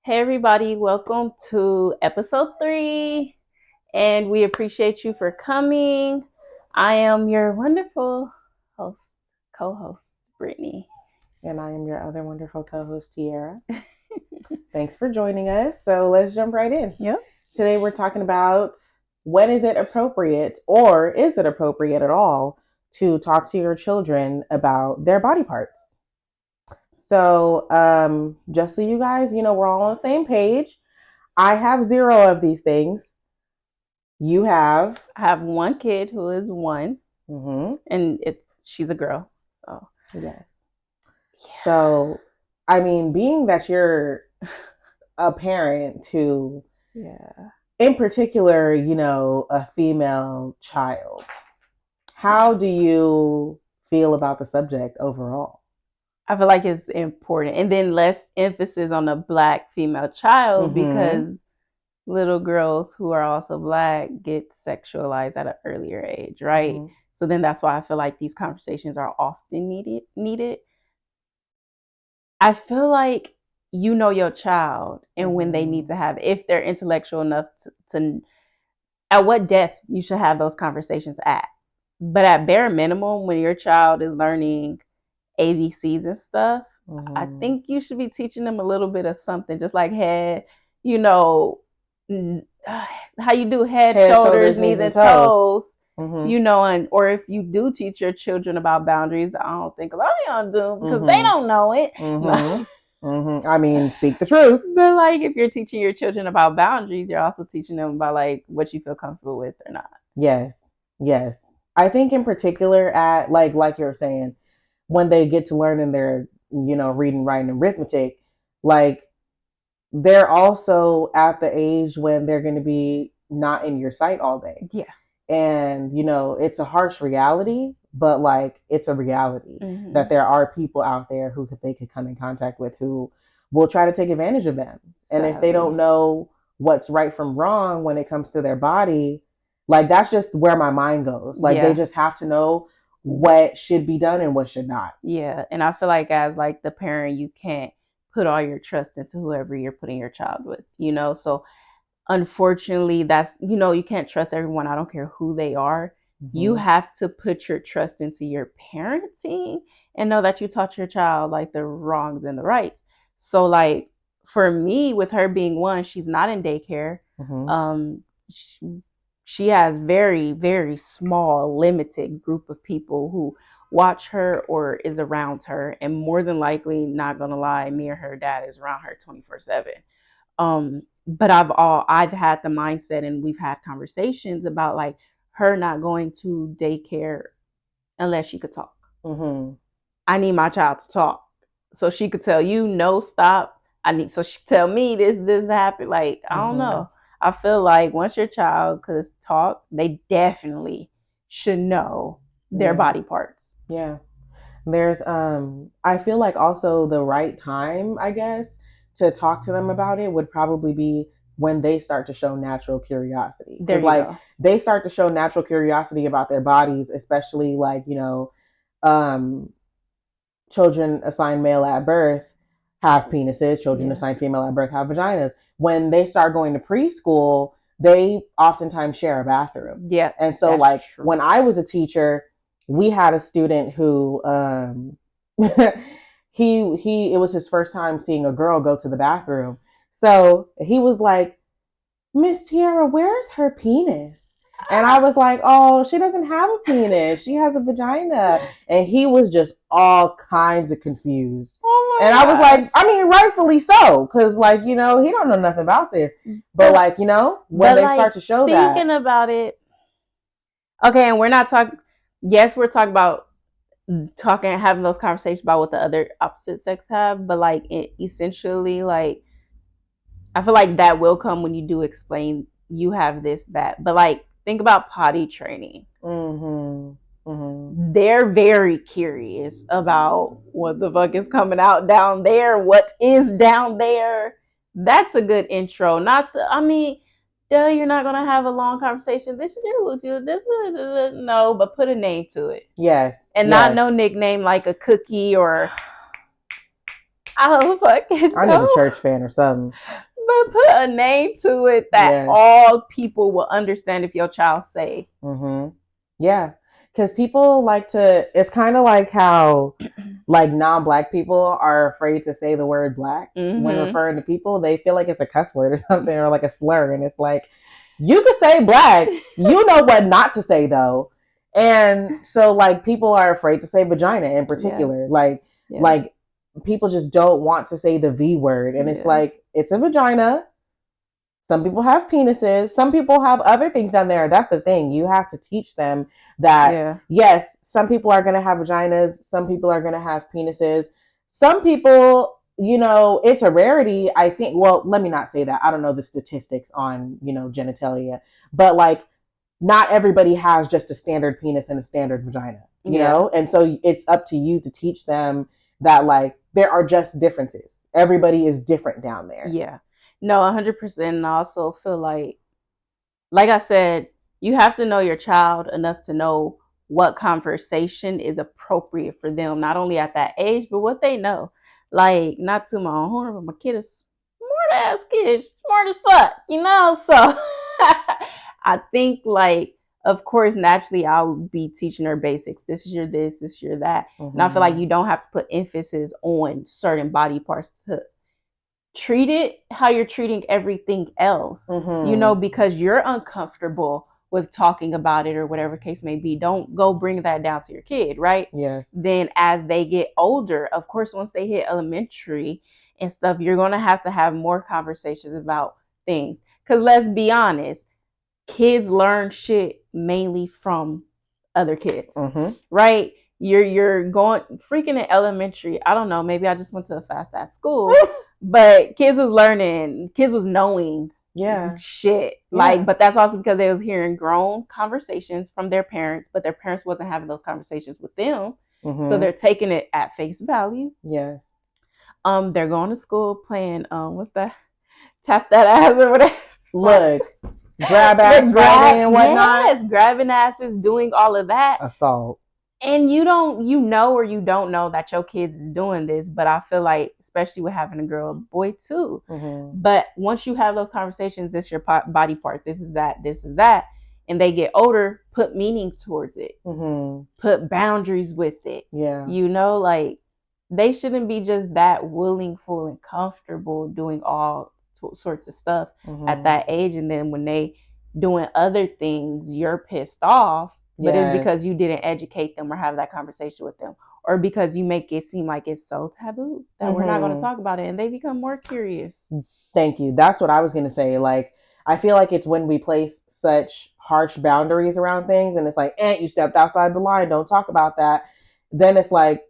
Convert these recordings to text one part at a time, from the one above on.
Hey everybody, welcome to episode 3, and we appreciate you for coming. I am your wonderful host, co-host, Brittany. And I am your other wonderful co host, Tierra. Thanks for joining us. So let's jump right in. Yep. Today we're talking about when is it appropriate, or is it appropriate at all, to talk to your children about their body parts. So, just so you guys, we're all on the same page. I have zero of these things. You have. I have one kid who is 1, Mm-hmm. and she's a girl. So Yes. So, I mean, being that you're a parent to, yeah, in particular, a female child, how do you feel about the subject overall? I feel like it's important, and then less emphasis on the black female child Mm-hmm. because little girls who are also black get sexualized at an earlier age, right? Mm-hmm. So then that's why I feel like these conversations are often needed. I feel like you know your child and when they need Mm-hmm. to have, if they're intellectual enough to at what depth you should have those conversations at. But at bare minimum, when your child is learning ABCs and stuff, I Mm-hmm. think you should be teaching them a little bit of something, just like head, you know, how you do head, Head, shoulders, shoulders, knees, knees, and and toes. toes. Mm-hmm. And or if you do teach your children about boundaries, I don't think a lot of y'all do because they Mm-hmm. don't know it. Mm-hmm. Mm-hmm. I mean, speak the truth. But like, if you're teaching your children about boundaries, you're also teaching them about like what you feel comfortable with or not. Yes. Yes. I think in particular at like you're saying, when they get to learn in their, reading, writing, and arithmetic, like they're also at the age when they're going to be not in your sight all day. Yeah. And, it's a harsh reality, but like it's a reality Mm-hmm. that there are people out there who they could come in contact with who will try to take advantage of them. And if they Sadly. don't know what's right from wrong when it comes to their body, like that's just where my mind goes. Like they Yeah. just have to know what should be done and what should not. Yeah, and I feel like as like the parent, you can't put all your trust into whoever you're putting your child with. So unfortunately, that's you can't trust everyone. I don't care who they are. You Mm-hmm. have to put your trust into your parenting and know that you taught your child like the wrongs and the rights. So like for me, with her being 1, she's not in daycare. Mm-hmm. Um, she has very very small limited group of people who watch her or is around her, and more than likely, not gonna lie, me or her dad is around her 24/7. But I've had the mindset, and we've had conversations about like her not going to daycare unless she could talk. Mm-hmm. I need my child to talk so she could tell you no, stop. So she tell me this happened. Like I don't Mm-hmm. know. I feel like once your child could talk, they definitely should know their Yeah. body parts. Yeah. There's I feel like also the right time, I guess, to talk to them about it would probably be when they start to show natural curiosity. There Cuz you like go. they start to show natural curiosity about their bodies, especially like, um children assigned male at birth have penises, children Yeah. assigned female at birth have vaginas. When they start going to preschool, they oftentimes share a bathroom. Yeah, And so, that's like, true. when I was a teacher, we had a student who, it was his first time seeing a girl go to the bathroom. So he was like, Miss Tierra, where's her penis? And I was like, oh, she doesn't have a penis. She has a vagina. And he was just all kinds of confused. Oh And I was my gosh. like, I mean, rightfully so. Because, like, he don't know nothing about this. But, But like, when but they like start to show that. thinking about it, okay, and we're not talking. Yes, we're talking about talking, having those conversations about what the other opposite sex have, but like essentially, like I feel like that will come when you do explain you have this that. But like think about potty training. Mm-hmm. Mm-hmm. They're very curious about what the fuck is coming out down there, what is down there. That's a good intro. Not to, I mean, duh, you're not gonna have a long conversation. This is your no, but put a name to it, Yes. and not Yes. no nickname like a cookie or I fucking I need a know. church fan or something. But put a name to it that Yes. all people will understand if your child say. Mm-hmm. Yeah. Because people like to, it's kind of like how like non-black people are afraid to say the word black when Mm-hmm. referring to people. They feel like it's a cuss word or something or like a slur. And it's like, you could say black. You know what not to say though. And so like people are afraid to say vagina in Yeah. particular. Like, Yeah. like people just don't want to say the V word. And it's Yeah. like, it's a vagina. Some people have penises. Some people have other things down there. That's the thing. You have to teach them that, Yeah. yes, some people are going to have vaginas. Some people are going to have penises. Some people, it's a rarity. I think, well, let me not say that. I don't know the statistics on, genitalia, but like not everybody has just a standard penis and a standard vagina, Yeah. And so it's up to you to teach them that like there are just differences. Everybody is different down there. Yeah. No, 100%. And I also feel like I said, you have to know your child enough to know what conversation is appropriate for them, not only at that age, but what they know. Like, not to my own horn, but my kid is smart ass kid, smart as fuck. So I think like of course naturally I'll be teaching her basics. This is your this is your that. And I feel like Mm-hmm. you don't have to put emphasis on certain body parts to treat it how you're treating everything else, Mm-hmm. because you're uncomfortable with talking about it or whatever case may be. Don't go bring that down to your kid, right? Yes. Then as they get older, of course, once they hit elementary and stuff, you're going to have more conversations about things. Because let's be honest, kids learn shit mainly from other kids, Mm-hmm. right? You're going freaking in elementary. I don't know. Maybe I just went to a fast ass school, but kids was knowing Yeah. shit. Like, Yeah. but that's also because they was hearing grown conversations from their parents, but their parents wasn't having those conversations with them. So Mm-hmm. they're taking it at face value. Yes. They're going to school playing what's that? Tap that ass or whatever. Look, grab The ass Friday grab, and whatnot. yes, grabbing asses, doing all of that. Assault. And or you don't know that your kids is doing this, but I feel like, especially with having a girl, a boy too. Mm-hmm. But once you have those conversations, this is your body part, this is that, and they get older, put meaning towards it, Mm-hmm. put boundaries with it. Yeah. Like they shouldn't be just that willing, full, and comfortable doing all sorts of stuff at Mm-hmm. that age, and then when they doing other things, you're pissed off. But it's Yes. because you didn't educate them or have that conversation with them, or because you make it seem like it's so taboo that we're not going to Mm-hmm. talk about it, and they become more curious. Thank you. That's what I was gonna say. Like, I feel like it's when we place such harsh boundaries around things, and it's like, you stepped outside the line. Don't talk about that. Then it's like,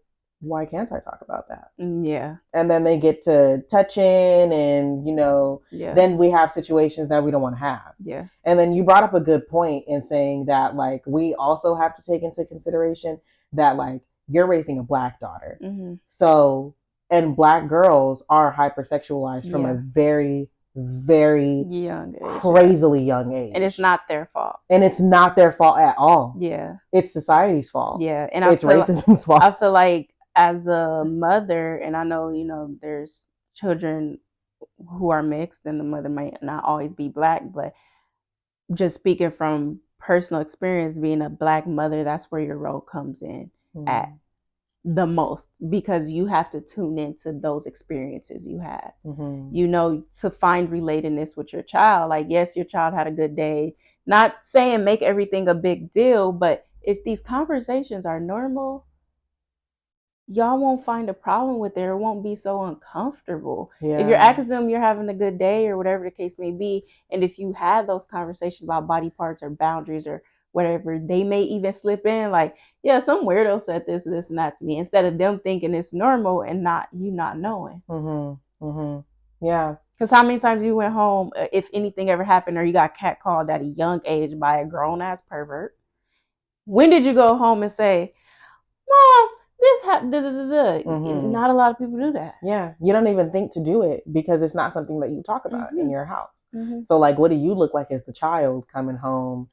why can't I talk about that? Yeah, And then they get to touching, and yeah, then we have situations that we don't want to have. yeah, And then you brought up a good point in saying that like we also have to take into consideration that like you're raising a black daughter, mm-hmm. so and black girls are hypersexualized from a Yeah, very very young age, yeah. crazily young age, And it's not their fault. and it's not their fault at all. Yeah, It's society's fault. yeah, and It's racism's fault. I feel like as a mother, and I know there's children who are mixed, and the mother might not always be black, but just speaking from personal experience, being a black mother, that's where your role comes in at Mm. the most, because you have to tune into those experiences you had, Mm-hmm. to find relatedness with your child. Like, yes, your child had a good day. Not saying make everything a big deal, but if these conversations are normal, y'all won't find a problem with it. It won't be so uncomfortable. If you're Yeah. asking them you're having a good day or whatever the case may be, and if you had those conversations about body parts or boundaries or whatever, they may even slip in like, yeah, some weirdo said this, and that to me, instead of them thinking it's normal and not knowing. Mm-hmm. Mm-hmm. Yeah. Because how many times you went home, if anything ever happened, or you got catcalled at a young age by a grown ass pervert? When did you go home and say, Mom, this happened? Mm-hmm. Not a lot of people do that. Yeah. You don't even think to do it because it's not something that you talk about in Mm-hmm. your house. Mm-hmm. So like, what do you look like as the child coming home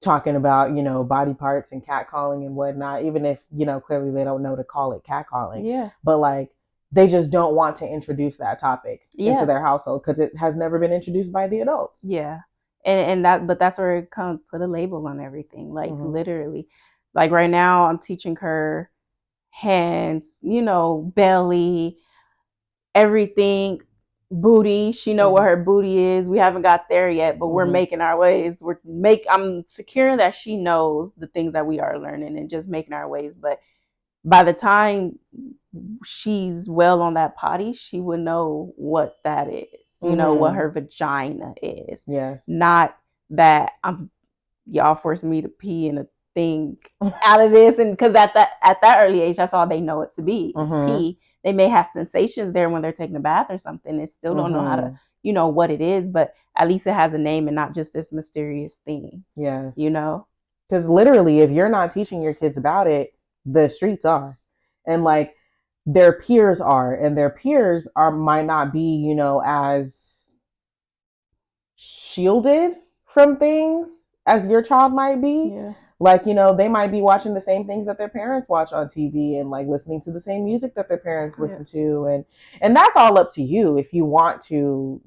talking about body parts and catcalling and whatnot? Even if clearly they don't know to call it catcalling, Yeah. but like They just don't want to introduce that topic into Yeah. their household because it has never been introduced by the adults. Yeah. And that, but that's where it comes, put a label on everything. Like Mm-hmm. literally. Like right now I'm teaching her hands, belly, everything, booty. She know what Mm-hmm. her booty is. We haven't got there yet, but we're Mm-hmm. making our ways. I'm securing that she knows the things that we are learning and just making our ways. But by the time she's well on that potty, she would know what that is. What Mm-hmm. her vagina is. Yes. Not that y'all forcing me to pee in a thing out of this, and because at that early age, that's all they know it to be is Mm-hmm. pee. They may have sensations there when they're taking a bath or something and still don't know how to Mm-hmm. what it is, but at least it has a name and not just this mysterious thing. Yes. you know Because literally, if you're not teaching your kids about it, the streets are, and like their peers are, and their peers are might not be, as shielded from things as your child might be. yeah Like, they might be watching the same things that their parents watch on TV and like listening to the same music that their parents yeah listen to. And that's all up to you if you want to,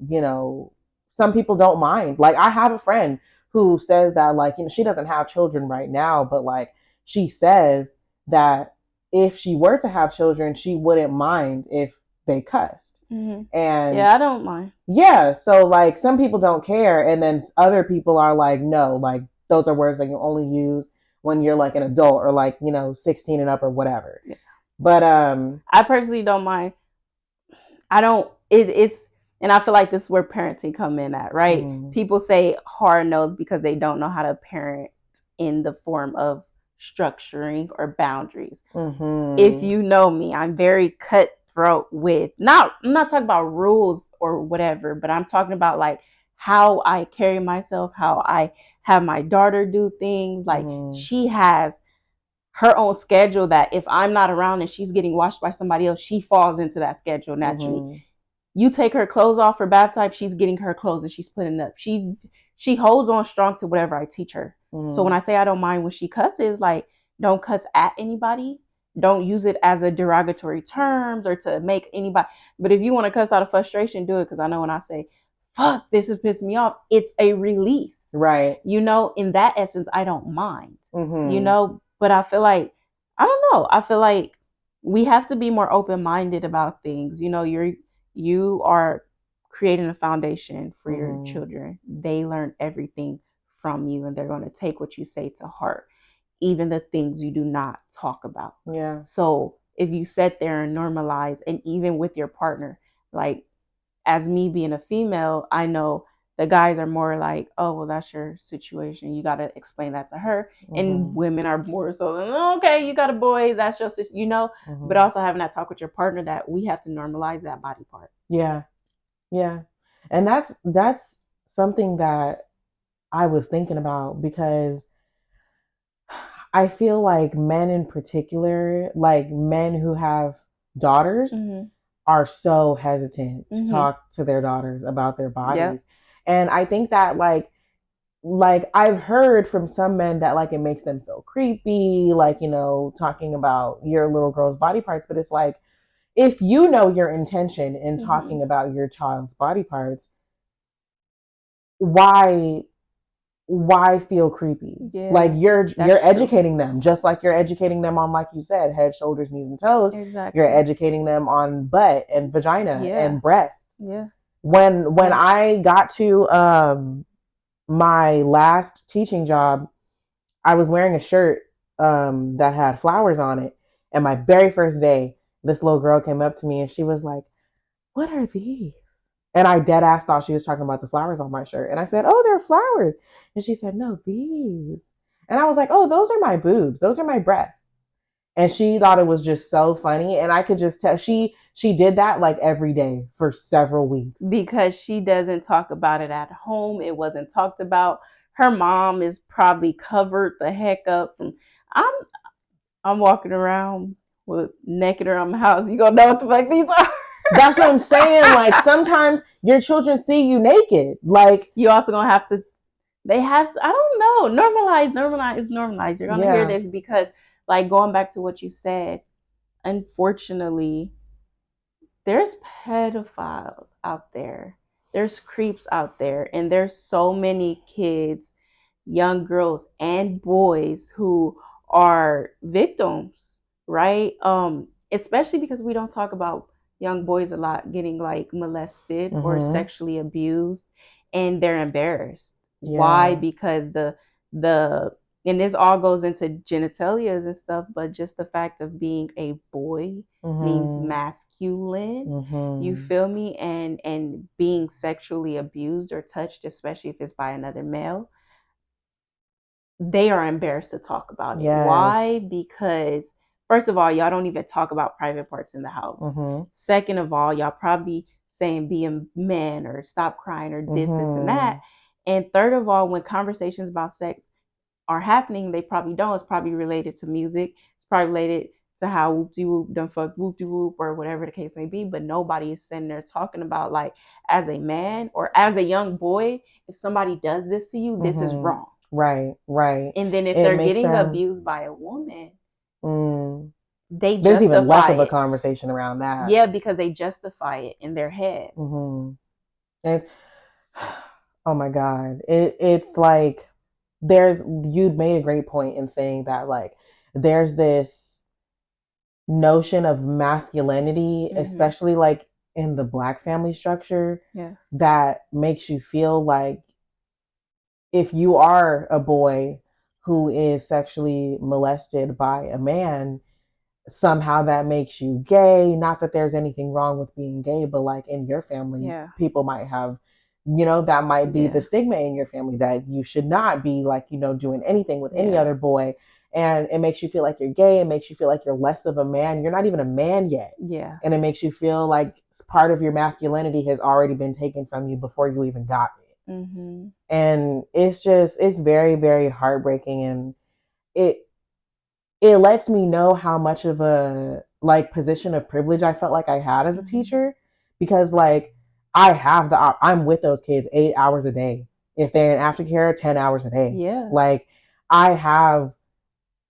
some people don't mind. Like I have a friend who says that like, she doesn't have children right now, but like she says that if she were to have children, she wouldn't mind if they cussed. hmm And yeah, I don't mind. yeah, so like some people don't care, and then other people are like, no, like those are words that you only use when you're like an adult or like 16 and up or whatever. Yeah. But I personally don't mind. I don't. It's and I feel like this is where parenting come in at, right? mm-hmm. People say hard no's because they don't know how to parent in the form of structuring or boundaries. If Mm-hmm. you know me, I'm very cutthroat with not. I'm not talking about rules or whatever, but I'm talking about like how I carry myself, how I have my daughter do things. Like Mm-hmm. she has her own schedule that if I'm not around and she's getting watched by somebody else, she falls into that schedule naturally. Mm-hmm. You take her clothes off for bath time, she's getting her clothes and she's putting it up. She holds on strong to whatever I teach her. So when Mm-hmm. I say I don't mind when she cusses, like don't cuss at anybody. Don't use it as a derogatory terms or to make anybody. But if you want to cuss out of frustration, do it. Because I know when I say, "Fuck, this has pissed me off," it's a release. Right. In that essence, I don't mind. Mm-hmm. But I feel like I don't know. I feel like we have to be more open minded about things. You are creating a foundation for your Mm-hmm. children. They learn everything from you and they're going to take what you say to heart, even the things you do not talk about. Yeah. So if you sit there and normalize, and even with your partner, like as me being a female, I know the guys are more like, oh, well, that's your situation. You got to explain that to her. And Mm-hmm. women are more so, okay, you got a boy. That's just. But Mm-hmm. also having that talk with your partner that we have to normalize that body part. Yeah. Yeah. And that's something that I was thinking about because I feel like men in particular, like men who have daughters, Mm-hmm. are so hesitant to Mm-hmm. talk to their daughters about their bodies. Yep. And I think that like I've heard from some men that like it makes them feel creepy, like, talking about your little girl's body parts, but it's like if you know your intention in Mm-hmm. talking about your child's body parts, why feel creepy? Like Yeah, you're that's true. educating them just like you're educating them on, like you said, head, shoulders, knees, and toes. You're Exactly. educating them on butt and vagina Yeah. and breasts. Yeah. When That's. I got to my last teaching job, I was wearing a shirt that had flowers on it, and my very first day, this little girl came up to me and she was like, "What are these?" And I dead ass thought she was talking about the flowers on my shirt. And I said, "Oh, they're flowers." And she said, "No, these." And I was like, "Oh, those are my boobs. Those are my breasts." And she thought it was just so funny. And I could just tell she did that like every day for several weeks. Because she doesn't talk about it at home. It wasn't talked about. Her mom is probably covered the heck up. And I'm I'm walking around with naked around the house. You gonna know what the fuck these are? That's what I'm saying. Like sometimes your children see you naked. Like, You also gonna have to. They have. To, I don't know. Normalize. You're gonna hear yeah. this because, like, going back to what you said. Unfortunately, there's pedophiles out there. There's creeps out there, and there's so many kids, young girls and boys who are victims, right? Especially because we don't talk about young boys a lot getting like molested or Mm-hmm. sexually abused, and they're embarrassed. Why? Yeah. Because the and this all goes into genitalias and stuff, but just the fact of being a boy means Mm-hmm. masculine. You Mm-hmm. feel me? And being sexually abused or touched, especially if it's by another male, they are embarrassed to talk about it. Yes. Why? Because first of all, y'all don't even talk about private parts in the house. Mm-hmm. Second of all, y'all probably saying be a man or stop crying or this and that. Mm-hmm. And third of all, when conversations about sex are happening, they probably don't. It's probably related to music. It's probably related to how whoop de whoop done fuck whoop de whoop or whatever the case may be. But nobody is sitting there talking about, like, as a man or as a young boy, if somebody does this to you, this is Mm-hmm. wrong. Right, right. And then if It they're makes getting them abused by a woman, mm, they there's even less justify of a it. conversation around that. Yeah, because they justify it in their heads. Mm-hmm. It, oh my God. It's like there's you'd made a great point in saying that like there's this notion of masculinity, Mm-hmm. especially like in the black family structure, Yeah. that makes you feel like if you are a boy who is sexually molested by a man, somehow that makes you gay. Not that there's anything wrong with being gay, but like in your family, Yeah. people might have, that might be the Yeah. stigma in your family that you should not be like, doing anything with any Yeah. other boy. And it makes you feel like you're gay. It makes you feel like you're less of a man. You're not even a man yet. Yeah. And it makes you feel like part of your masculinity has already been taken from you before you even got it. Mm-hmm. And it's very, very heartbreaking. And it, it lets me know how much of a like position of privilege I felt like I had as a Mm-hmm. teacher because like I'm with those kids 8 hours a day. If they're in aftercare, 10 hours a day. Yeah. Like I have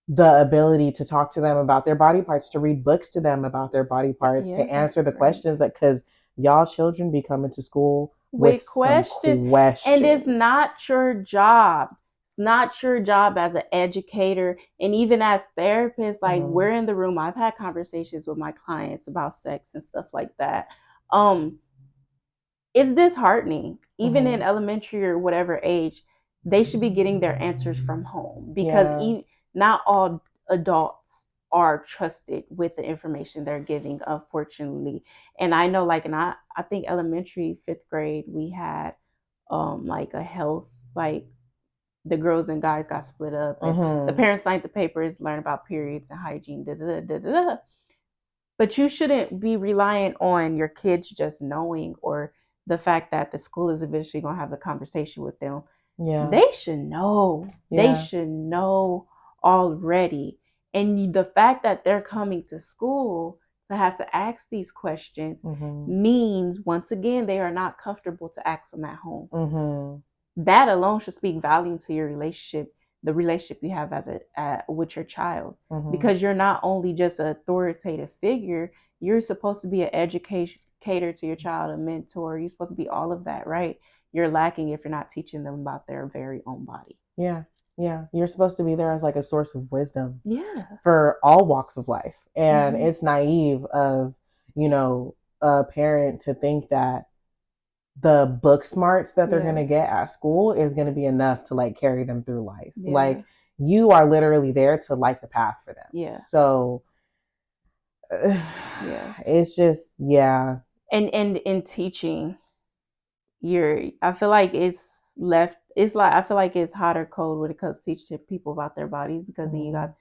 the ability to talk to them about their body parts, to read books to them about their body parts, to Yeah, that's answer the great. questions that because y'all children be coming to school with With some questions, and it's questions. not your job. It's not your job as an educator and even as therapists. Like, Mm-hmm. we're in the room. I've had conversations with my clients about sex and stuff like that. Um, it's disheartening. Even Mm-hmm. in elementary or whatever age, they should be getting their answers from home because Yeah. not all adults are trusted with the information they're giving, unfortunately. And I know, like, I think elementary, fifth grade, we had like a health, like, the girls and guys got split up and the Mm-hmm. parents signed the papers, learn about periods and hygiene, da da da da da. But you shouldn't be reliant on your kids just knowing, or the fact that the school is eventually going to have a conversation with them. Yeah. They should know. They Yeah. should know already. And the fact that they're coming to school to have to ask these questions Mm-hmm. means, once again, they are not comfortable to ask them at home. Mm-hmm. That alone should speak volume to your relationship, the relationship you have as a with your child, Mm-hmm. because you're not only just an authoritative figure, you're supposed to be an educator to your child, a mentor. You're supposed to be all of that, right? You're lacking if you're not teaching them about their very own body. Yeah. Yeah. You're supposed to be there as like a source of wisdom Yeah. for all walks of life. And Mm-hmm. it's naive of, you know, a parent to think that the book smarts that they're going Yeah. to get at school is going to be enough to like carry them through life. Yeah. Like you are literally there to light the path for them. Yeah. So Yeah. it's just, yeah. And in teaching, I feel like it's like, I feel like it's hot or cold when it comes to teaching people about their bodies, because then you Mm-hmm. got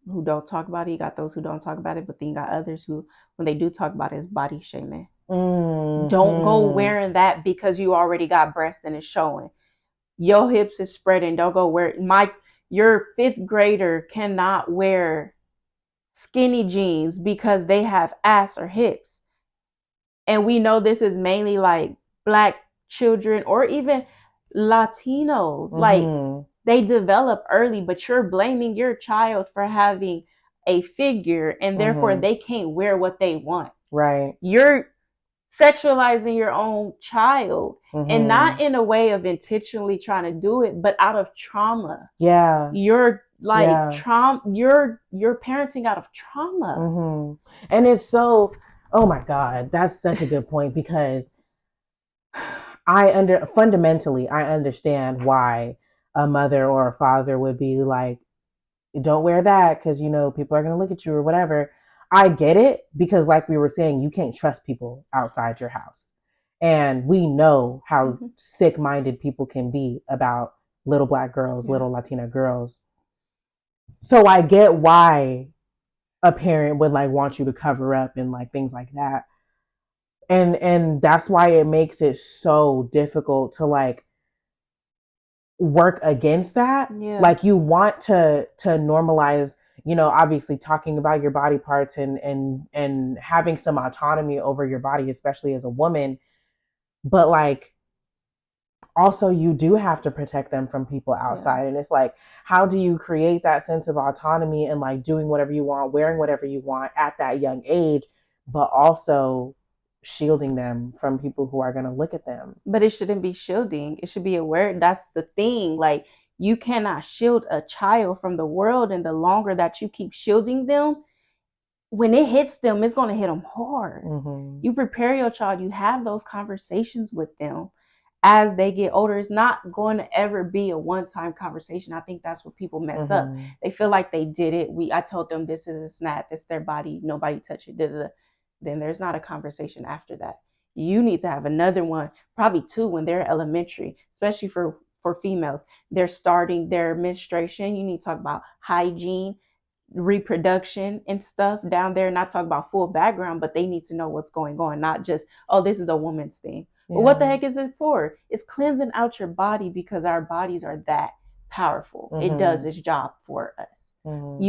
who don't talk about it, you got those who don't talk about it, but then you got others who, when they do talk about it, it's body shaming. Don't go Mm-hmm. wearing that because you already got breast and it's showing. Your hips is spreading. Don't go wear your fifth grader cannot wear skinny jeans because they have ass or hips. And we know this is mainly like black children or even Latinos. Like, Mm-hmm. they develop early, but you're blaming your child for having a figure and therefore Mm-hmm. they can't wear what they want. Right. You're sexualizing your own child, and not Mhm. in a way of intentionally trying to do it, but out of trauma. Yeah. You're like Yeah. trauma. You're parenting out of trauma. Mhm. And it's so. Oh my God, that's such a good point because I understand why a mother or a father would be like, don't wear that because people are going to look at you or whatever. I get it because like we were saying, you can't trust people outside your house, and we know how Mm-hmm. sick minded people can be about little black girls, Yeah. little Latina girls. So I get why a parent would like want you to cover up and like things like that, and that's why it makes it so difficult to like work against that. Yeah. Like you want to normalize, obviously talking about your body parts and having some autonomy over your body, especially as a woman. But like also you do have to protect them from people Yeah. outside. And it's like, how do you create that sense of autonomy and like doing whatever you want, wearing whatever you want at that young age, but also shielding them from people who are going to look at them. But it shouldn't be shielding. It should be aware. That's the thing. Like, you cannot shield a child from the world, and the longer that you keep shielding them, when it hits them, it's going to hit them hard. Mm-hmm. You prepare your child, you have those conversations with them as they get older. It's not going to ever be a one-time conversation. I think that's where people mess up. Mm-hmm. They feel like they did it. I told them this is a snack, it's their body, nobody touch it. Then there's not a conversation after that. You need to have another one, probably two, when they're elementary, especially for females. They're starting their menstruation. You need to talk about hygiene, reproduction and stuff down there. Not talk about full background, but they need to know what's going on, not just, oh, this is a woman's thing. But what the Yeah. heck is it for? It's cleansing out your body, because our bodies are that powerful. It does Mm-hmm. its job for us. Mm-hmm.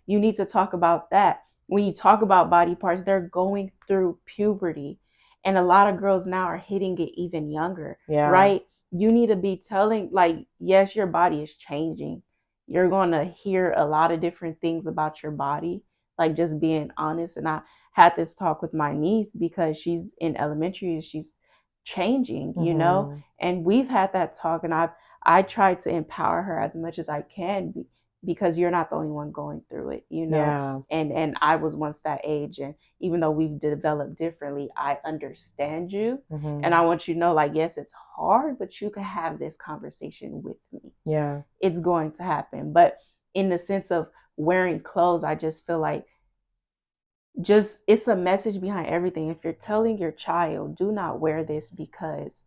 You need to talk about that. When you talk about body parts, they're going through puberty, and a lot of girls now are hitting it even younger, Yeah. right? You need to be telling, like, yes, your body is changing. You're going to hear a lot of different things about your body, like just being honest. And I had this talk with my niece because she's in elementary and she's changing. Mm-hmm. And we've had that talk, and I try to empower her as much as I can, because you're not the only one going through it. Yeah. And I was once that age, and even though we've developed differently, I understand you. And Mm-hmm. I want you to know, like, yes, it's hard, but you can have this conversation with me. Yeah. It's going to happen. But in the sense of wearing clothes, I just feel like, just, it's a message behind everything. If you're telling your child, do not wear this because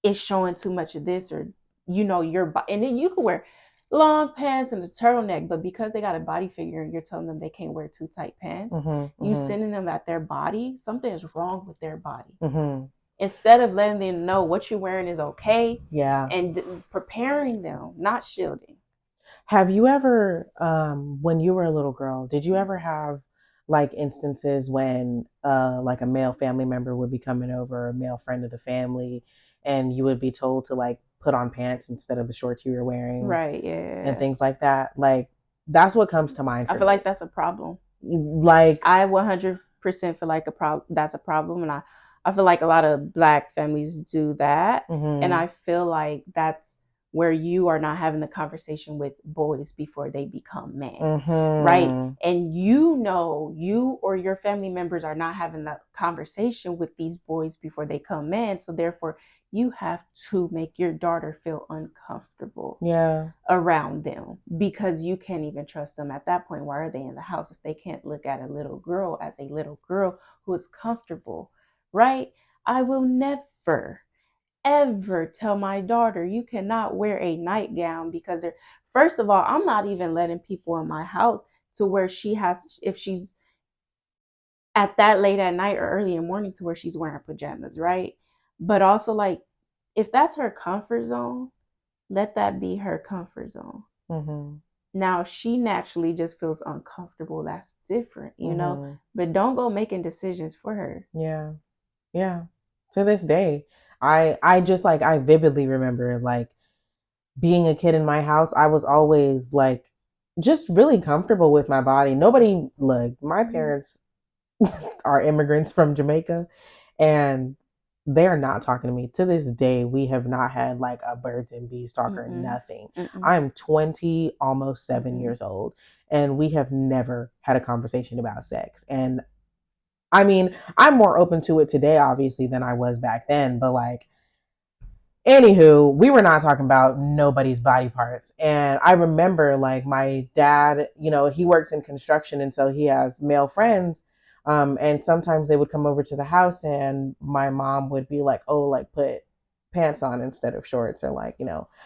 it's showing too much of this, or your and then you can wear long pants and a turtleneck, but because they got a body figure and you're telling them they can't wear too tight pants, Mm-hmm. you Mm-hmm. sending them that their body, something is wrong with their body. Mm-hmm. Instead of letting them know what you're wearing is okay, Yeah. and preparing them, not shielding. Have you ever, when you were a little girl, did you ever have like instances when, like a male family member would be coming over, a male friend of the family, and you would be told to like put on pants instead of the shorts you were wearing Right, and yeah. things like that? Like, that's what comes to mind I for feel like me. that's a problem. Like, I 100% feel like that's a problem, and I feel like a lot of black families do that, and mm-hmm. I feel like that's where you are not having the conversation with boys before they become men, right? Mm-hmm. And you or your family members are not having that conversation with these boys before they come men, so therefore you have to make your daughter feel uncomfortable Yeah. around them, because you can't even trust them at that point. Why are they in the house if they can't look at a little girl as a little girl who is comfortable, right? I will never ever tell my daughter you cannot wear a nightgown, because first of all, I'm not even letting people in my house to where if she's at that late at night or early in the morning, to where she's wearing pajamas, right? But also, like, if that's her comfort zone, let that be her comfort zone. Mm-hmm. Now, if she naturally just feels uncomfortable, that's different. Mm-hmm. But don't go making decisions for her. Yeah. Yeah. To this day, I just like I vividly remember like being a kid in my house. I was always like just really comfortable with my body. Nobody, look, my Mm-hmm. parents are immigrants from Jamaica, and they're not talking to me to this day. We have not had like a birds and bees talk or Mm-mm. nothing. Mm-mm. I'm 20, almost 7 years Mm-mm. old, and we have never had a conversation about sex. And I mean, I'm more open to it today, obviously, than I was back then. But like, anywho, we were not talking about nobody's body parts. And I remember like my dad, he works in construction, and so he has male friends. And sometimes they would come over to the house, and my mom would be like, oh, like put pants on instead of shorts, or like,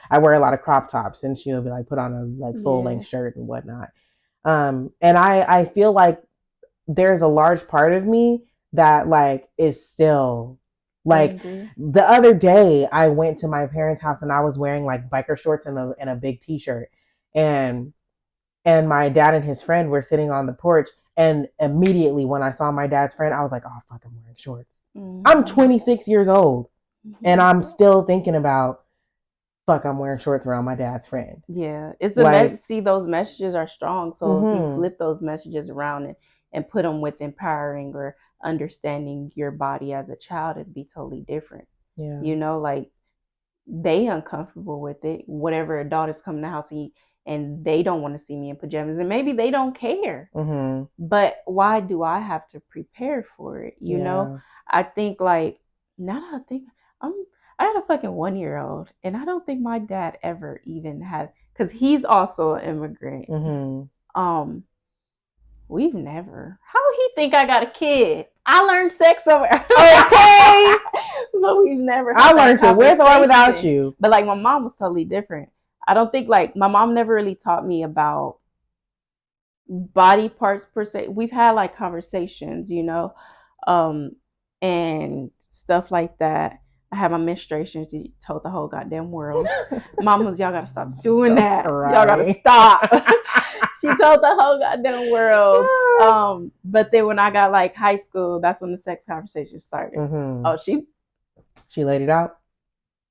I wear a lot of crop tops, and she would be like, put on a like full Yeah, length shirt and whatnot. And I feel like there's a large part of me that like is still like, angry. the other day I went to my parents' house and I was wearing like biker shorts and a big t-shirt, and my dad and his friend were sitting on the porch, and immediately when I saw my dad's friend I was like, oh fuck, I'm wearing shorts. I'm Mm-hmm. 26 years old and Mm-hmm. I'm still thinking about, fuck, I'm wearing shorts around my dad's friend. Yeah, it's the Like, see, those messages are strong. So if you mhm. flip those messages around and put them with empowering or understanding your body as a child, it'd be totally different. Yeah. Like they uncomfortable with it. Whatever adult is coming to the house and they don't want to see me in pajamas, and maybe they don't care. Mhm. But why do I have to prepare for it? Yeah. I think like now that I think I'm I had a fucking 1 year old, and I don't think my dad ever even had, because he's also an immigrant. Mhm. Um, we've never. How he think I got a kid? I learned sex somewhere. Okay. But we've never I had that learned it with or without conversation. you. But like my mom was totally different. I don't think like my mom never really taught me about body parts per se. We've had like conversations, um, and stuff like that. I had my menstruation. She told the whole goddamn world, "Mamas, y'all gotta stop doing that. Y'all gotta Right. stop." She told the whole goddamn world. But then when I got like high school, that's when the sex conversation started. Mm-hmm. Oh, She laid it out.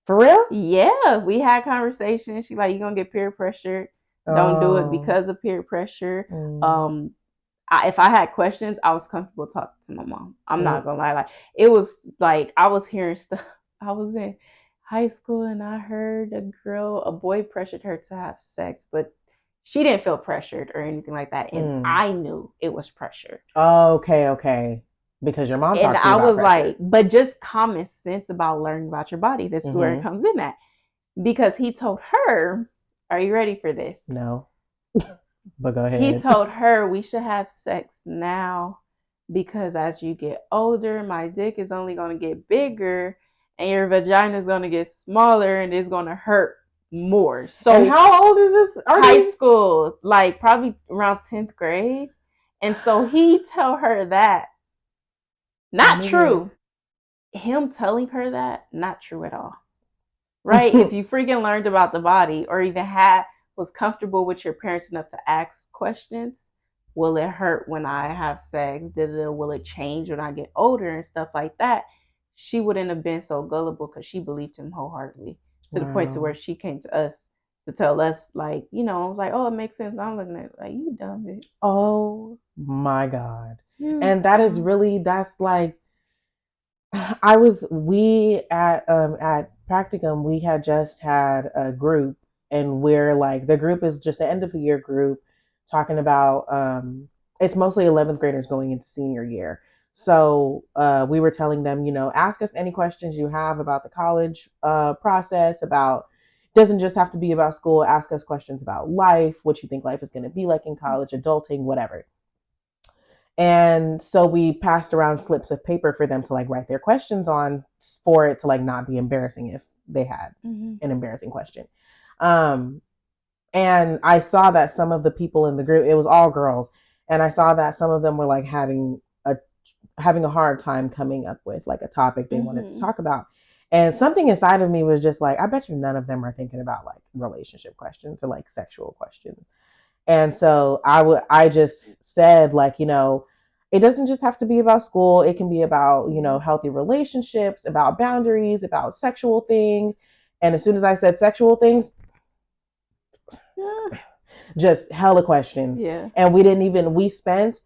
For real? yeah, we had conversations. She like, you gonna get peer pressure. Don't do it Oh. because of peer pressure. Mm. Um, if I had questions, I was comfortable talking to my mom. I'm Mm. not gonna lie. Like it was like I was hearing stuff. I was in high school and I heard a boy pressured her to have sex, but she didn't feel pressured or anything like that. And Mm. I knew it was pressure. Okay, okay. Because your mom And talked to you I about was like, pressure. but just common sense about learning about your body. This is where it Mm-hmm. comes in at. Because he told her, are you ready for this? No. But go He ahead. told her we should have sex now because as you get older, my dick is only going to get bigger and your vagina is going to get smaller and it's going to hurt more. And So, how old is this? Are high these? school, like probably around 10th grade. And so he told her that. Not Nigga. true. Him telling her that, not true at all. Right? If you freaking learned about the body or even was comfortable with your parents enough to ask questions, will it hurt when I have sex? Will it change when I get older and stuff like that? She wouldn't have been so gullible because she believed him wholeheartedly to the point to where Wow. she came to us to tell us like, like, oh, it makes sense. I'm looking at it like, you dumb bitch. Oh my God. You And that is dumb. really, that's like, we at Practicum, we had just had a group, and we're like, the group is just an end of the year group talking about, it's mostly 11th graders going into senior year. So we were telling them, ask us any questions you have about the college process, about, doesn't just have to be about school, ask us questions about life, what you think life is going to be like in college, adulting, whatever. And so we passed around slips of paper for them to like write their questions on, for it to like not be embarrassing if they had Mm-hmm. an embarrassing question. Um, and I saw that some of the people in the group, it was all girls, and I saw that some of them were like having a hard time coming up with like a topic they wanted to Mm-hmm. talk about. And something inside of me was just like, I bet you none of them are thinking about like relationship questions or like sexual questions. And so I just said, like, it doesn't just have to be about school. It can be about, healthy relationships, about boundaries, about sexual things. And as soon as I said sexual things, Yeah. just hella questions. Yeah. And we spent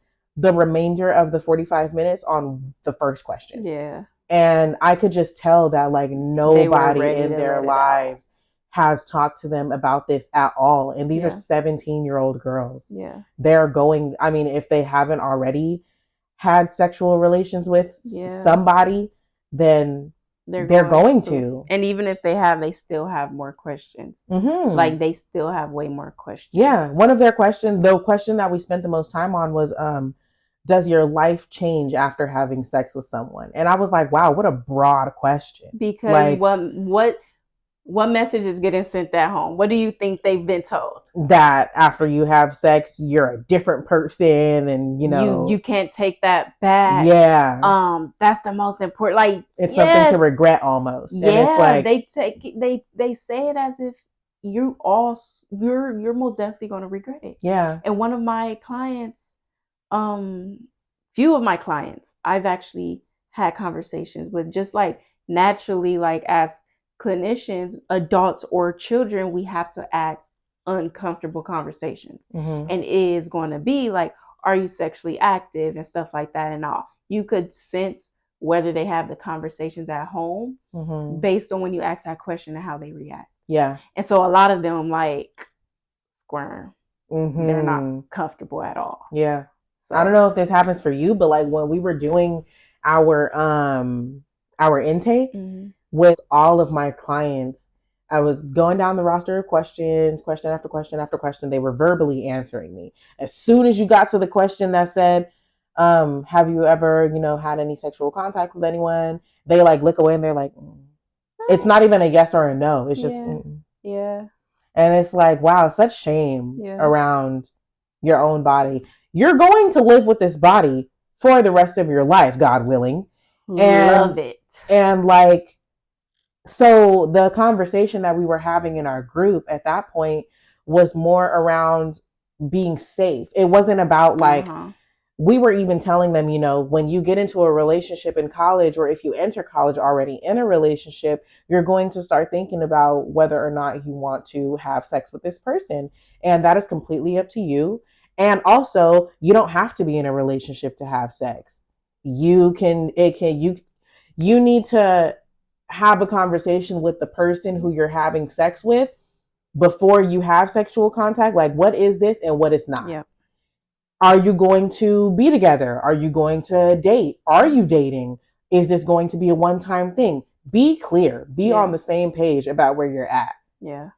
the remainder of the 45 minutes on the first question. Yeah. And I could just tell that like They were nobody ready in to their let it out. lives has talked to them about this at all. And these are Yeah. 17-year-old girls. Yeah. They're going, I mean, if they haven't already had sexual relations with Yeah. somebody, then They're they're going going to. to. And even if they have, they still have more questions. Mm-hmm. Like they still have way more Yeah, questions. one of their questions, the question that we spent the most time on was, does your life change after having sex with someone? And I was like, wow, what a broad question. Because Like what message is getting sent at home? What do you think they've been told? that after you have sex, you're a different person, and You can't take that back. yeah, That's the most important. Like, it's something to yes, regret almost, and it's yeah, like, they take it, they say it as if you're most definitely going to regret it. yeah, And one of my clients, um few of my clients I've actually had conversations with, just like naturally, like as clinicians, adults or children, we have to ask uncomfortable conversations. mm-hmm, And it is going to be like, are you sexually active and stuff like that, and all. You could sense whether they have the conversations at home mm-hmm, based on when you ask that question and how they react. yeah, And so a lot of them like squirm. They're not mm-hmm, comfortable at all. yeah. I don't So know if this happens for you, but like when we were doing our our intake mm-hmm. with all of my clients, I was going down the roster of questions, question after question after question. They were verbally answering me. As soon as you got to the question that said, have you ever, had any sexual contact with anyone? They like look away and they're like, mm. It's not even a yes or a no. It's just, Yeah. mm. Yeah. And it's like, wow, such shame Yeah. around your own body. You're going to live with this body for the rest of your life, God willing. Love And it. and like, so the conversation that we were having in our group at that point was more around being safe. It wasn't about like, Uh-huh. we were even telling them, when you get into a relationship in college, or if you enter college already in a relationship, you're going to start thinking about whether or not you want to have sex with this person. And that is completely up to you. And also, you don't have to be in a relationship to have sex. You need to have a conversation with the person who you're having sex with before you have sexual contact. Like, what is this and what is not? Yeah. Are you going to be together? Are you going to date? Are you dating? Is this going to be a one-time thing? Be clear. Be on Yeah. the same page about where you're at. Yeah.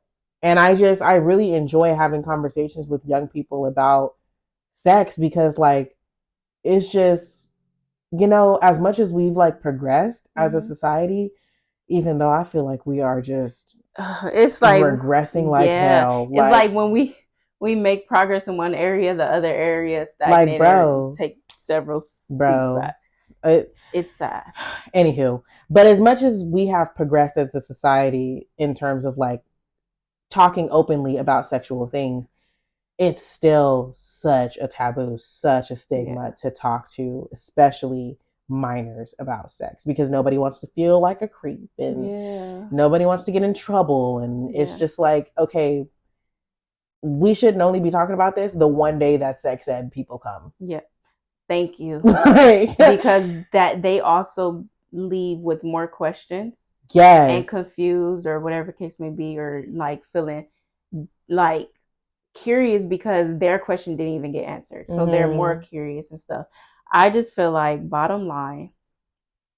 And I really enjoy having conversations with young people about sex, because like, it's just, as much as we've like progressed as a Mm-hmm. society, even though I feel like we are just It's like, regressing like yeah, hell. it's like when we make progress in one area, the other area Like, stagnate or bro, take several seats bro. back. It, It's sad. Anywho, but as much as we have progressed as a society in terms of like talking openly about sexual things, it's still such a taboo, such a Yeah. stigma to talk to, especially minors, about sex, because nobody wants to feel like a creep, and Yeah. nobody wants to get in trouble. And it's Yeah. just like, okay, we shouldn't only be talking about this the one day that sex ed people come. Yeah. Thank you. Like, Because that they also leave with more questions and yes. confused or whatever case may be, or like feeling like curious because their question didn't even get answered. So they're more Mm-hmm. curious and stuff. I just feel like, bottom line,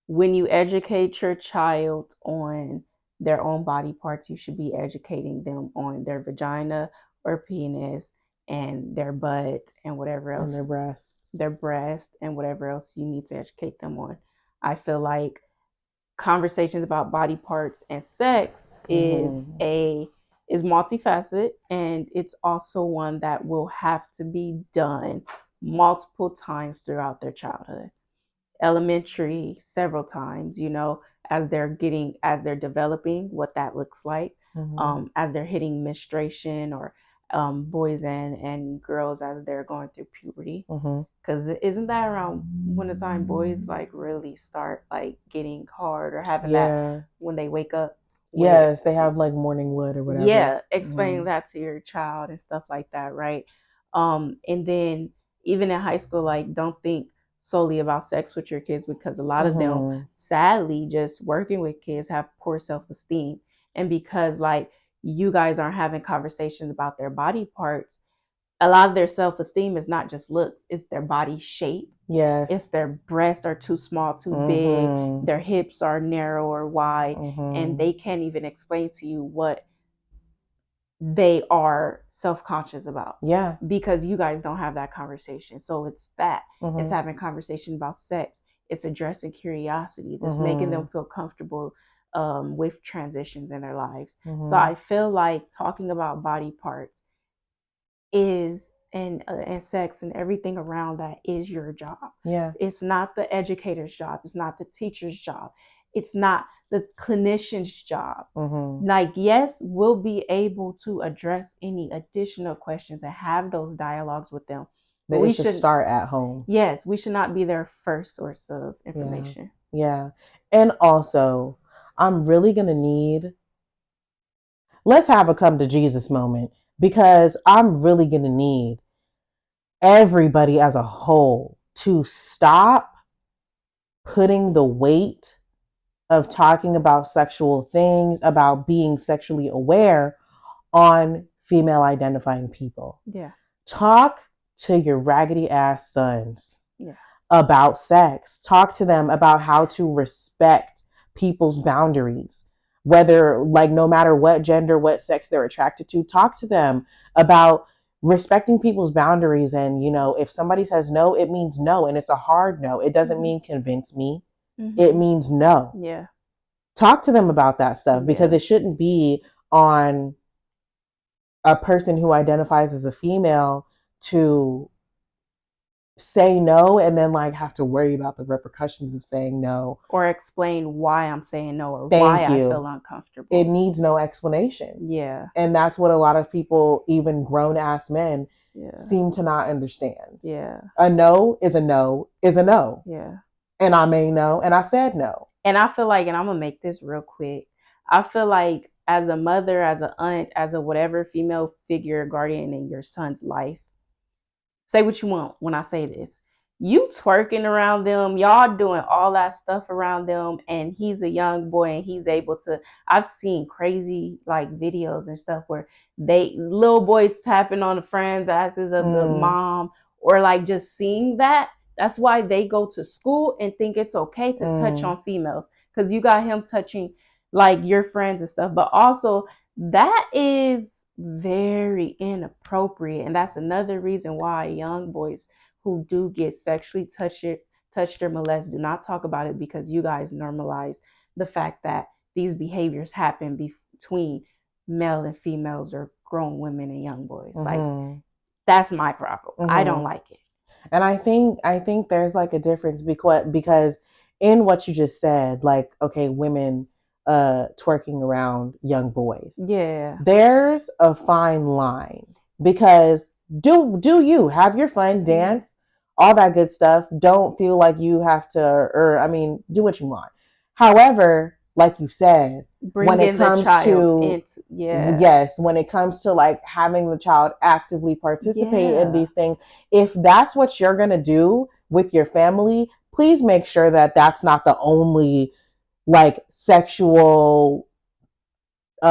when you educate your child on their own body parts, you should be educating them on their vagina or penis and their butt and whatever And else, their breasts. their breast and whatever else you need to educate them on. I feel like conversations about body parts and sex Mm-hmm. is multifaceted, and it's also one that will have to be done multiple times throughout their childhood. Elementary several times, as they're developing, what that looks like, Mm-hmm. as they're hitting menstruation, or boys and girls as they're going through puberty. Mm-hmm. Because isn't that around when the time boys like really start like getting hard or having that Yeah. when they wake up with, Yes, they have like morning wood or whatever. yeah, explaining Mm-hmm. that to your child and stuff like that, right? And then even in high school, like don't think solely about sex with your kids, because a lot of them Mm-hmm. sadly just working with kids have poor self-esteem. And because like you guys aren't having conversations about their body parts, a lot of their self-esteem is not just looks, it's their body shape. It's Yes. their breasts are too small, too big, Mm-hmm. their hips are narrow or wide, and Mm-hmm. they can't even explain to you what they are self-conscious about, Yeah. because you guys don't have that conversation. So it's that, it's Mm-hmm. having conversation about sex, it's addressing curiosities, it's making Mm-hmm. them feel comfortable with transitions in their lives. So Mm-hmm. I feel like talking about body parts is, and sex and everything around that is your job. Yeah. It's not the educator's job, it's not the teacher's job, it's not the clinician's job. Mm-hmm. Like, yes, we'll be able to address any additional questions and have those dialogues with them, but But we it should should, start at home. yes, we should not be their first source of Yeah. information. Yeah. And also, I'm really going to need, let's have a come to Jesus moment, because I'm really going to need everybody as a whole to stop putting the weight of talking about sexual things, about being sexually aware on female identifying people. Yeah. Talk to your raggedy ass sons Yeah. about sex. Talk to them about how to respect people's boundaries. Whether, like, no matter what gender, what sex they're attracted to, talk to them about respecting people's boundaries. And, if somebody says no, it means no. And it's a hard no. It doesn't Mm-hmm. mean convince me, it Mm-hmm. means no. Yeah. Talk to them about that stuff, because Yeah. it shouldn't be on a person who identifies as a female to say no and then like have to worry about the repercussions of saying no. Or explain why I'm saying no or why Thank I feel you. It uncomfortable. needs no explanation. Yeah. And that's what a lot of people, even grown ass men, Yeah. seem to not understand. Yeah. A no is a no is a no. Yeah. And I may know, and I said no. And I feel like, and I'm gonna make this real quick, I feel like as a mother, as a aunt, as a whatever female figure guardian in your son's life, say what you want when I say this. You twerking around them, y'all doing all that stuff around them, and he's a young boy and he's able to. I've seen crazy like videos and stuff where they little boys tapping on the friends' asses of the mom, or like just seeing that. That's why they go to school and think it's okay to touch on females, because you got him touching like your friends and stuff. But also that is very inappropriate, and that's another reason why young boys who do get sexually touched or molested do not talk about it, because you guys normalize the fact that these behaviors happen between male and females or grown women and young boys. Like, that's my problem. I don't like it. And I think there's like a difference, because in what you just said, like, okay, women twerking around young boys. Yeah. There's a fine line, because do you have your fun, dance, all that good stuff. Don't feel like you have to, or I mean, do what you want. However, like you said, when it Bringing the comes child to, into, yeah. yes, when it comes to like having the child actively participate in Yeah. these things, if that's what you're going to do with your family, please make sure that that's not the only like sexual, what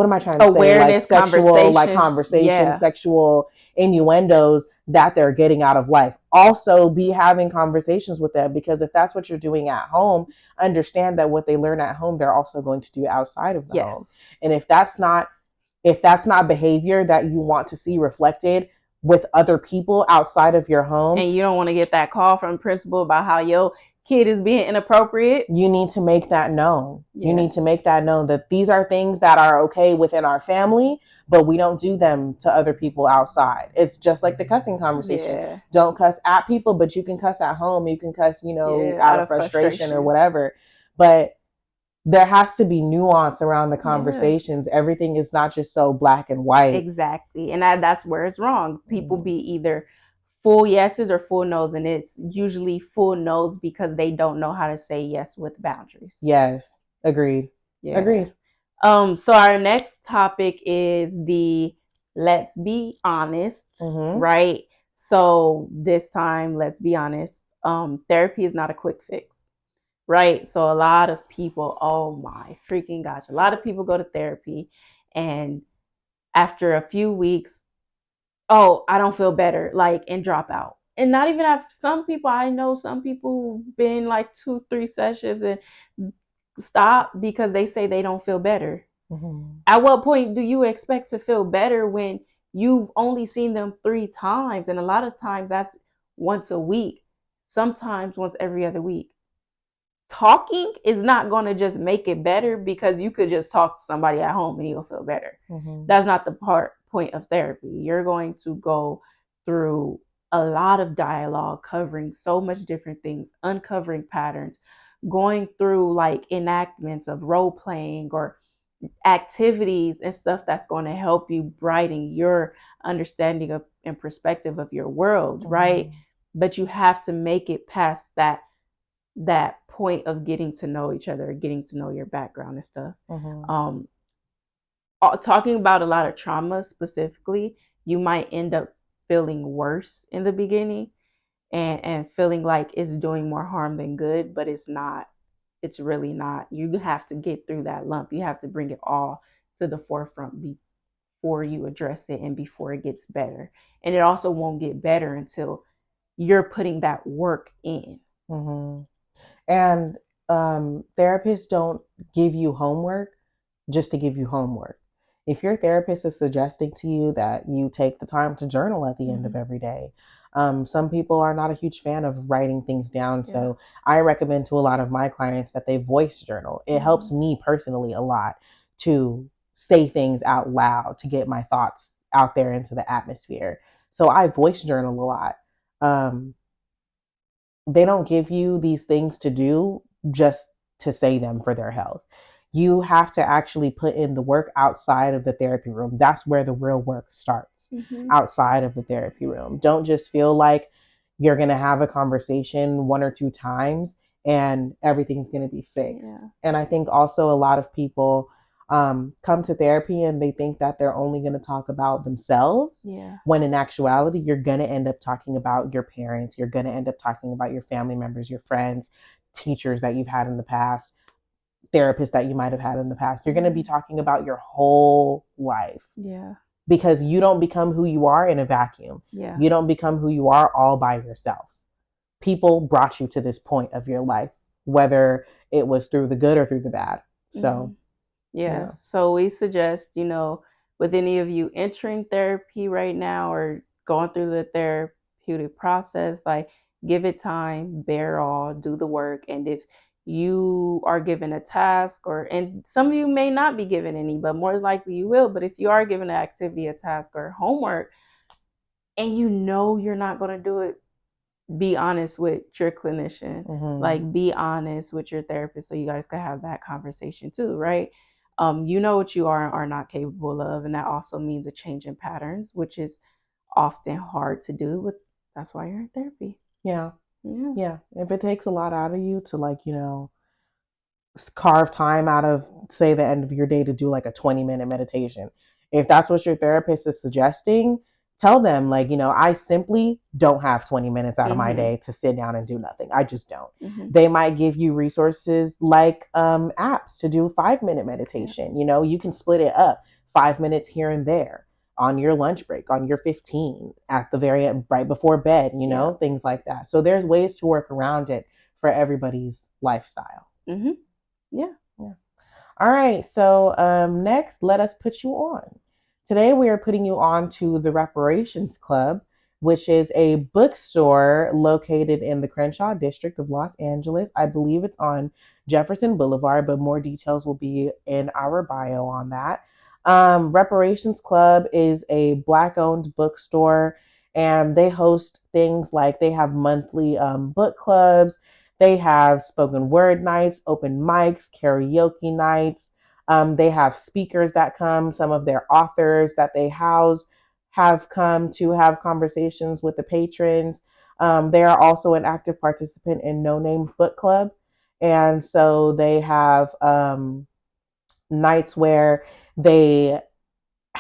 am I trying to say, like Awareness sexual like conversation. conversation, Yeah. sexual innuendos that they're getting out of life. Also be having conversations with them, because if that's what you're doing at home, understand that what they learn at home they're also going to do outside of the home. Yes. And if that's not behavior that you want to see reflected with other people outside of your home, And you don't want to get that call from the principal about how your kid is being inappropriate, you need to make that known. yeah. You need to make that known that these are things that are okay within our family, but we don't do them to other people outside. It's just like the cussing conversation. Yeah. Don't cuss at people, but you can cuss at home. You can cuss, Yeah, out out of of frustration or frustration. whatever. But there has to be nuance around the Yeah. conversations. Everything is not just so black and white. Exactly. And that's where it's wrong. People be either full yeses or full no's, and it's usually full no's because they don't know how to say yes with boundaries. Yes. Agreed. Yeah. Agreed. So our next topic is the let's be honest, right? So this time, let's be honest, therapy is not a quick fix, right? So a lot of people, oh my freaking gosh, a lot of people go to therapy and after a few weeks, oh, I don't feel better, like, and drop out. And not even after some people, I know some people who've been like 2, 3 sessions and stop because they say they don't feel better. Mm-hmm. At what point do you expect to feel better when you've only seen them 3 times? And a lot of times that's once a week, sometimes once every other week. Talking is not going to just make it better because you could just talk to somebody at home and you'll feel better. Mm-hmm. That's not the point of therapy. You're going to go through a lot of dialogue covering so much different things, uncovering patterns, going through like enactments of role playing or activities and stuff that's going to help you brighten your understanding of and perspective of your world, right? Mm-hmm. But you have to make it past that point of getting to know each other, getting to know your background and stuff. Mm-hmm. Um, Talking about a lot of trauma specifically, you might end up feeling worse in the beginning and feeling like it's doing more harm than good, but it's not. It's really not. You have to get through that lump. You have to bring it all to the forefront before you address it and before it gets better. And it also won't get better until you're putting that work in. Mm-hmm. And therapists don't give you homework just to give you homework. If your therapist is suggesting to you that you take the time to journal at the end of Mm-hmm. every day, some people are not a huge fan of writing things down. Yeah. So I recommend to a lot of my clients that they voice journal. It Mm-hmm. helps me personally a lot to say things out loud, to get my thoughts out there into the atmosphere. So I voice journal a lot. Um, they don't give you these things to do just to say them for their health. You have to actually put in the work outside of the therapy room. That's where the real work starts, Mm-hmm. outside of the therapy room. Don't just feel like you're going to have a conversation 1 or 2 times and everything's going to be fixed. Yeah. And I think also a lot of people come to therapy and they think that they're only going to talk about themselves, Yeah. when in actuality, you're going to end up talking about your parents, you're going to end up talking about your family members, your friends, teachers that you've had in the past, therapists that you might have had in the past. You're going to be talking about your whole life, Yeah. because you don't become who you are in a vacuum. Yeah. You don't become who you are all by yourself. People brought you to this point of your life, whether it was through the good or through the bad. Mm-hmm. So, Yeah. yeah. So we suggest, with any of you entering therapy right now or going through the therapeutic process, like give it time, bear all, do the work. And if you are given a task and some of you may not be given any, but more likely you will. But if you are given an activity, a task or homework, and you're not going to do it, be honest with your clinician, Mm-hmm. like be honest with your therapist so you guys can have that conversation too, right? You know what you are not capable of, and that also means a change in patterns, which is often hard to do, but that's why you're in therapy. Yeah. Yeah. Yeah. If it takes a lot out of you to, like, carve time out of, say, the end of your day to do like a 20-minute meditation. If that's what your therapist is suggesting, tell them, like, I simply don't have 20 minutes out of my Mm-hmm. day to sit down and do nothing. I just don't. Mm-hmm. They might give you resources like apps to do 5-minute Yeah. meditation. You can split it up, 5 minutes here and there on your lunch break, on your 15 at the very end, right before bed, Yeah. things like that. So there's ways to work around it for everybody's lifestyle. Mm-hmm. Yeah. Yeah. All right, so next, let us put you on. Today, we are putting you on to the Reparations Club, which is a bookstore located in the Crenshaw district of Los Angeles. I believe it's on Jefferson Boulevard, but more details will be in our bio on that. Reparations Club is a Black owned bookstore, and they host things like they have monthly book clubs, they have spoken word nights, open mics, karaoke nights. They have speakers that come. Some of their authors that they house have come to have conversations with the patrons. They are also an active participant in No Names Book Club. And so they have nights where they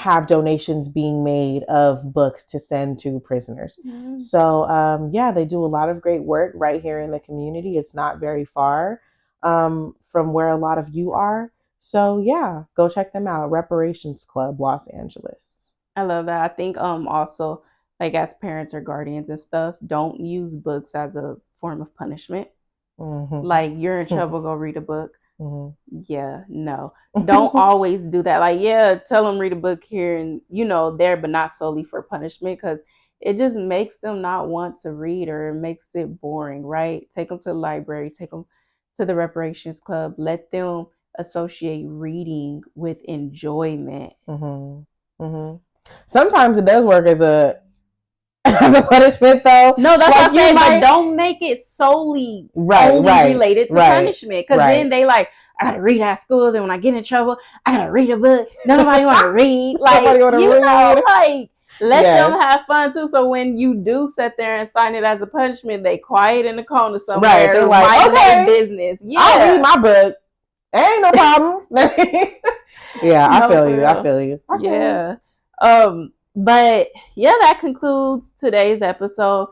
have donations being made of books to send to prisoners. Mm. So, yeah, they do a lot of great work right here in the community. It's not very far from where a lot of you are. So, yeah, go check them out. Reparations Club, Los Angeles. I love that. I think also like as parents or guardians and stuff, don't use books as a form of punishment. Mm-hmm. Like you're in trouble, go read a book. Mm-hmm. Yeah, no. Don't always do that. Like, yeah, tell them read a book here and there, but not solely for punishment because it just makes them not want to read or it makes it boring, right? Take them to the library, take them to the reparations club, let them associate reading with enjoyment. Mm-hmm. Mm-hmm. Sometimes it does work as a as a punishment, though. No, that's Like what I you say, but might, don't make it solely right, only right, related to right, punishment. Cause then right. they like, I gotta read at school, then when I get in trouble, I gotta read a book. Nobody wanna read. Nobody Like, want to read. like let them Yes, have fun too. So when you do sit there and sign it as a punishment, they quiet in the corner right. They're somewhere, like, minding their okay, business. I'll read Yeah. my book. Ain't no problem. Yeah, I No, feel for you. I real. feel you. I feel you. Yeah. But yeah, that concludes today's episode.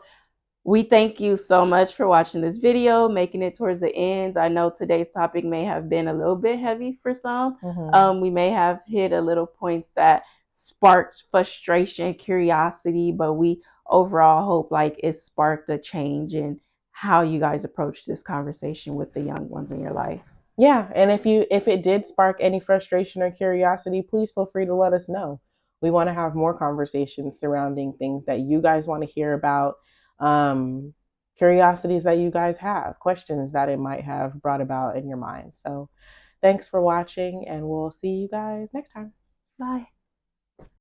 We thank you so much for watching this video, making it towards the end. I know today's topic may have been a little bit heavy for some. Mm-hmm. We may have hit a little points that sparked frustration, curiosity, but we overall hope like it sparked a change in how you guys approach this conversation with the young ones in your life. Yeah, and if it did spark any frustration or curiosity, please feel free to let us know. We want to have more conversations surrounding things that you guys want to hear about, um, curiosities that you guys have, questions that it might have brought about in your mind. So, thanks for watching, and we'll see you guys next time. Bye.